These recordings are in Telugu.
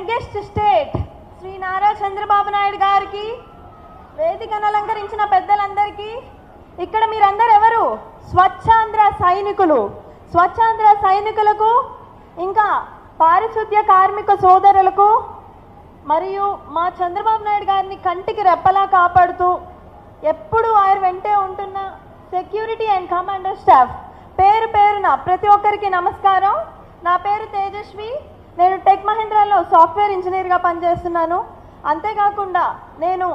యంగెస్ట్ స్టేట్ శ్రీ నారా చంద్రబాబు నాయుడు గారికి, వేదికను అలంకరించిన పెద్దలందరికీ, ఇక్కడ మీరందరూ ఎవరు? స్వచ్ఛాంధ్ర సైనికులు. స్వచ్ఛాంధ్ర సైనికులకు, ఇంకా పారిశుద్ధ్య కార్మిక సోదరులకు, మరియు మా చంద్రబాబు నాయుడు గారిని కంటికి రెప్పలా కాపాడుతూ ఎప్పుడు ఆయన వెంటే ఉంటున్న సెక్యూరిటీ అండ్ కమాండర్ స్టాఫ్ పేరు పేరున ప్రతి ఒక్కరికి నమస్కారం. నా పేరు తేజస్వి. నేను టెక్ మహీంద్రాలో సాఫ్ట్వేర్ ఇంజనీర్గా పనిచేస్తున్నాను. అంతేకాకుండా నేను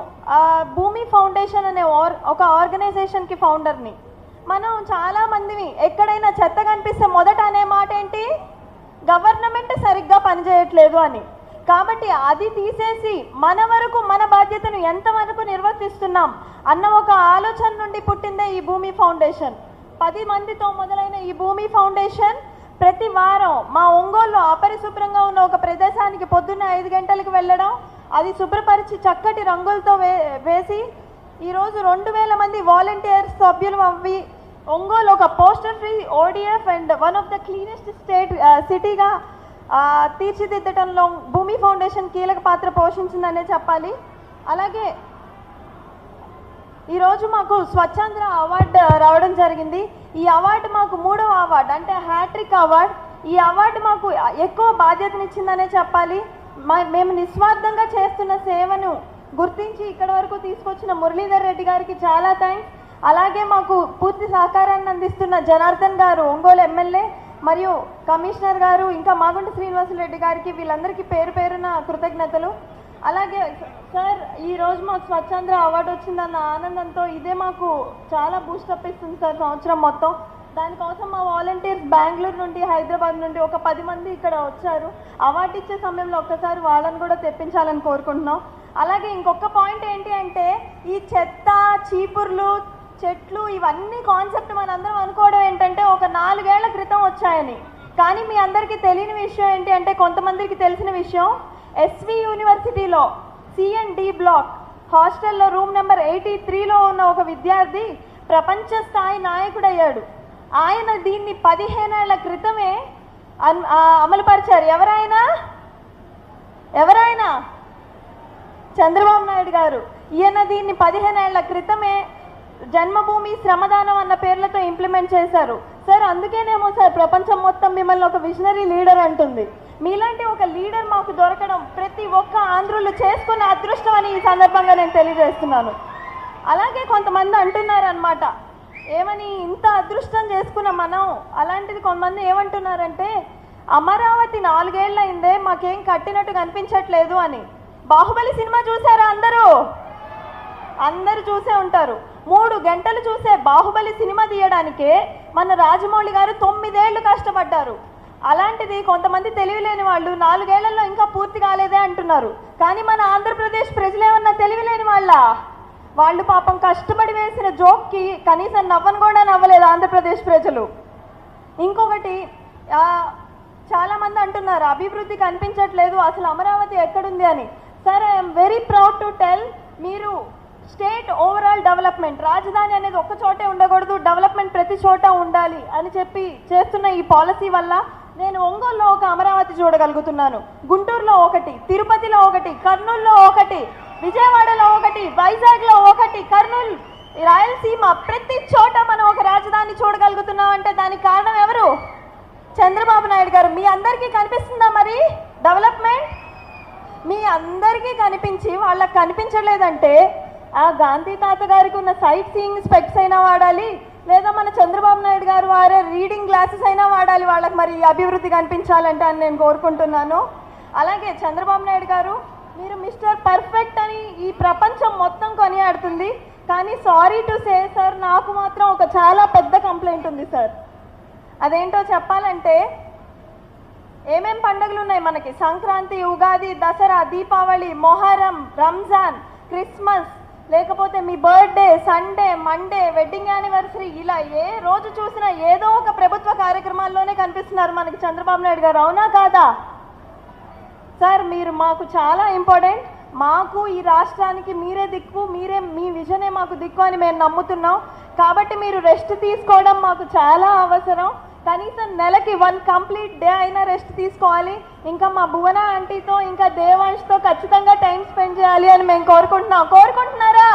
భూమి ఫౌండేషన్ అనే ఒక ఆర్గనైజేషన్కి ఫౌండర్ని. మనం చాలామందిని ఎక్కడైనా చెత్త కనిపిస్తే మొదట అనే మాట ఏంటి? గవర్నమెంట్ సరిగ్గా పనిచేయట్లేదు అని. కాబట్టి అది తీసేసి మన వరకు మన బాధ్యతను ఎంతవరకు నిర్వర్తిస్తున్నాం అన్న ఒక ఆలోచన నుండి పుట్టిందే ఈ భూమి ఫౌండేషన్. 10 మందితో మొదలైన ఈ భూమి ఫౌండేషన్ ప్రతి వారం మా ఒంగోలులో అపరిశుభ్రంగా ఉన్న ఒక ప్రదేశానికి పొద్దున్న 5 గంటలకు వెళ్ళడం, అది శుభ్రపరిచి చక్కటి రంగులతో వేసి ఈరోజు 2000 మంది వాలంటీర్స్ సభ్యులు అవ్వి ఒంగోలు ఒక poster free ODF and one of the cleanest సిటీగా తీర్చిదిద్దటంలో భూమి ఫౌండేషన్ కీలక పాత్ర పోషించిందనే చెప్పాలి. అలాగే ఈరోజు మాకు స్వచ్ఛాంధ్ర అవార్డు రావడం జరిగింది. ఈ అవార్డు మాకు 3వ అవార్డు, అంటే హ్యాట్రిక్ అవార్డు. ఈ అవార్డు మాకు ఎక్కువ బాధ్యతనిచ్చిందనే చెప్పాలి. మేము నిస్వార్థంగా చేస్తున్న సేవను గుర్తించి ఇక్కడ వరకు తీసుకొచ్చిన మురళీధర్ రెడ్డి గారికి చాలా థ్యాంక్స్. అలాగే మాకు పూర్తి సహకారాన్ని అందిస్తున్న జనార్దన్ గారు, ఒంగోలు ఎమ్మెల్యే, మరియు కమిషనర్ గారు, ఇంకా మాగుంట శ్రీనివాసులరెడ్డి గారికి, వీళ్ళందరికీ పేరు పేరున కృతజ్ఞతలు. అలాగే సార్, ఈరోజు మాకు స్వచ్ఛాంధ్ర అవార్డు వచ్చిందన్న ఆనందంతో ఇదే మాకు చాలా బూస్టప్ ఇస్తుంది సార్ సంవత్సరం మొత్తం. దానికోసం మా వాలంటీర్స్ బెంగళూరు నుండి, హైదరాబాద్ నుండి ఒక 10 మంది ఇక్కడ వచ్చారు. అవార్డు ఇచ్చే సమయంలో ఒక్కసారి వాళ్ళని కూడా తెప్పించాలని కోరుకుంటున్నాం. అలాగే ఇంకొక పాయింట్ ఏంటి అంటే, ఈ చెత్త, చీపుర్లు, చెట్లు, ఇవన్నీ కాన్సెప్ట్ మనందరం అనుకోవడం ఏంటంటే ఒక 4 ఏళ్ల క్రితం వచ్చాయని. కానీ మీ అందరికీ తెలియని విషయం ఏంటి అంటే, కొంతమందికి తెలిసిన విషయం, ఎస్వి యూనివర్సిటీలో C&D బ్లాక్ హాస్టల్లో రూమ్ నెంబర్ 83లో ఉన్న ఒక విద్యార్థి ప్రపంచ స్థాయి నాయకుడయ్యాడు. ఆయన దీన్ని 15 ఏళ్ల క్రితమే అమలుపరిచారు. ఎవరైనా చంద్రబాబు నాయుడు గారు. ఈయన దీన్ని 15 ఏళ్ల క్రితమే జన్మభూమి, శ్రమదానం అన్న పేర్లతో ఇంప్లిమెంట్ చేశారు. సార్, అందుకేనేమో సార్ ప్రపంచం మొత్తం మిమ్మల్ని ఒక విజనరీ లీడర్ అంటుంది. మీలాంటి ఒక లీడర్ మాకు దొరకడం ప్రతి ఒక్క ఆంధ్రులు చేసుకున్న అదృష్టం అని ఈ సందర్భంగా నేను తెలియజేస్తున్నాను. అలాగే కొంతమంది అంటున్నారనమాట, ఏమని, ఇంత అదృష్టం చేసుకున్న మనం, అలాంటిది కొంతమంది ఏమంటున్నారంటే, అమరావతి 4 ఏళ్ళు అయిందే, మాకేం కట్టినట్టు కనిపించట్లేదు అని. బాహుబలి సినిమా చూసారా? అందరూ చూసే ఉంటారు. 3 గంటలు చూసే బాహుబలి సినిమా తీయడానికే మన రాజమౌళి గారు 9 ఏళ్ళు కష్టపడ్డారు. అలాంటిది కొంతమంది తెలివిలేని వాళ్ళు 4 ఏళ్లలో ఇంకా పూర్తి కాలేదే అంటున్నారు. కానీ మన ఆంధ్రప్రదేశ్ ప్రజలేమన్నా తెలివిలేని వాళ్ళు పాపం కష్టపడి వేసిన జోక్కి కనీసం నవ్వను కూడా నవ్వలేదు ఆంధ్రప్రదేశ్ ప్రజలు. ఇంకొకటి, చాలామంది అంటున్నారు అభివృద్ధి కనిపించట్లేదు, అసలు అమరావతి ఎక్కడుంది అని. Sir, I'm very proud to tell, మీరు స్టేట్ ఓవరాల్ డెవలప్మెంట్, రాజధాని అనేది ఒక్క చోటే ఉండకూడదు, డెవలప్మెంట్ ప్రతి చోట ఉండాలి అని చెప్పి చేస్తున్న ఈ పాలసీ వల్ల నేను ఒంగోలులో ఒక అమరావతి చూడగలుగుతున్నాను, గుంటూరులో ఒకటి, తిరుపతిలో ఒకటి, కర్నూలులో ఒకటి, విజయవాడలో ఒకటి, వైజాగ్లో ఒకటి, కర్నూలు, రాయలసీమ, ప్రతి చోట మనం ఒక రాజధాని చూడగలుగుతున్నాం. అంటే దానికి కారణం ఎవరు? చంద్రబాబు నాయుడు గారు. మీ అందరికీ కనిపిస్తుందా మరి డెవలప్మెంట్? మీ అందరికీ కనిపించి వాళ్ళకి కనిపించలేదంటే ఆ గాంధీ తాత గారికి ఉన్న సైట్ సీయింగ్ స్పెక్స్ అయినా వాడాలి, లేదా మన చంద్రబాబు నాయుడు గారు వారే రీడింగ్ గ్లాసెస్ అయినా వాడాలి వాళ్ళకి మరి అభివృద్ధి కనిపించాలంటే అని నేను కోరుకుంటున్నాను. అలాగే చంద్రబాబు నాయుడు గారు, మీరు మిస్టర్ పర్ఫెక్ట్ అని ఈ ప్రపంచం మొత్తం కొనియాడుతుంది. కానీ సారీ టు సే సార్, నాకు మాత్రం ఒక చాలా పెద్ద కంప్లైంట్ ఉంది సార్. అదేంటో చెప్పాలంటే, ఏమేం పండుగలు ఉన్నాయి మనకి? సంక్రాంతి, ఉగాది, దసరా, దీపావళి, మొహరం, రంజాన్, క్రిస్మస్, లేకపోతే మీ birthday, Sunday, Monday, wedding anniversary, ఇలా ఏ రోజు చూసినా ఏదో ఒక ప్రభుత్వ కార్యక్రమాల్లోనే కనిపిస్తున్నారు మనకి చంద్రబాబు నాయుడు గారు. అవునా కాదా సార్? మీరు మాకు చాలా ఇంపార్టెంట్. మాకు ఈ రాష్ట్రానికి మీరే దిక్కు, మీ విజనే మాకు దిక్కు అని మేము నమ్ముతున్నాం. కాబట్టి మీరు రెస్ట్ తీసుకోవడం మాకు చాలా అవసరం. కనీసం నెలకి 1 కంప్లీట్ డే అయినా రెస్ట్ తీసుకోవాలి. ఇంకా మా భువన ఆంటీతో ఇంకా దేవాంష్తో ఖచ్చితంగా టైం స్పెండ్ చేయాలి అని మేము కోరుకుంటున్నారా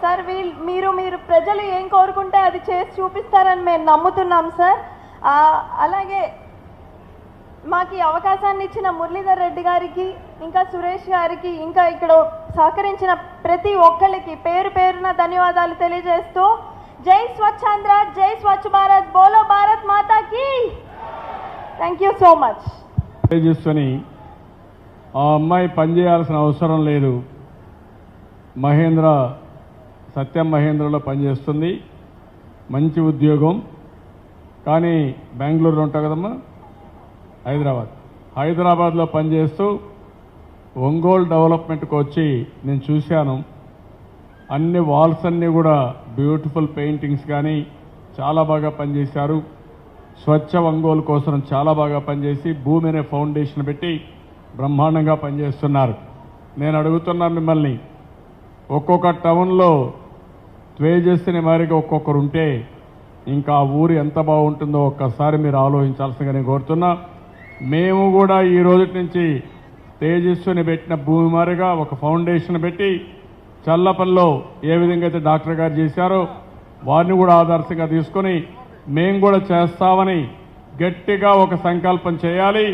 సార్? మీరు ప్రజలు ఏం కోరుకుంటే అది చేసి చూపిస్తారని మేము నమ్ముతున్నాం సార్. అలాగే మాకు ఈ అవకాశాన్ని ఇచ్చిన మురళీధర్ రెడ్డి గారికి, ఇంకా సురేష్ గారికి, ఇంకా ఇక్కడ సహకరించిన ప్రతి ఒక్కరికి పేరు పేరున ధన్యవాదాలు తెలియజేస్తూ జై స్వచ్ఛాంధ్ర, జై స్వచ్ఛ భారత్, బోలో భారత్ మాతా కీ. Thank you so much. చేసుకొని ఆ అమ్మాయి పనిచేయాల్సిన అవసరం లేదు. సత్యం మహేంద్రలో పనిచేస్తుంది, మంచి ఉద్యోగం. కానీ బెంగళూరులో ఉంటావు కదమ్మా, హైదరాబాద్లో పనిచేస్తూ ఒంగోలు డెవలప్మెంట్కి వచ్చి నేను చూశాను. అన్ని వాల్స్ అన్నీ కూడా బ్యూటిఫుల్ పెయింటింగ్స్ కానీ చాలా బాగా పనిచేశారు. స్వచ్ఛ ఒంగోలు కోసం చాలా బాగా పనిచేసి భూమి అనే ఫౌండేషన్ పెట్టి బ్రహ్మాండంగా పనిచేస్తున్నారు. నేను అడుగుతున్నాను మిమ్మల్ని, ఒక్కొక్క టౌన్లో తేజస్విని మాదిరిగా ఒక్కొక్కరు ఉంటే ఇంకా ఆ ఊరు ఎంత బాగుంటుందో ఒక్కసారి మీరు ఆలోచించాల్సిందిగా నేను కోరుతున్నా. మేము కూడా ఈ రోజు నుంచి తేజస్విని పెట్టిన భూమి మారిగా ఒక ఫౌండేషన్ పెట్టి చల్లపల్లిలో ఏ విధంగా అయితే డాక్టర్ గారు చేశారో వారిని కూడా ఆదర్శంగా తీసుకొని మేము కూడా చేస్తామని గట్టిగా ఒక సంకల్పం చేయాలి.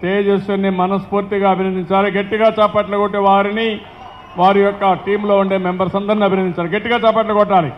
తేజస్విని మనస్ఫూర్తిగా అభినందించాలి. గట్టిగా చప్పట్లు కొట్టి వారి యొక్క టీంలో ఉండే మెంబర్స్ అందరిని అభినందించాలి. గట్టిగా చప్పట్లు కొట్టాలి.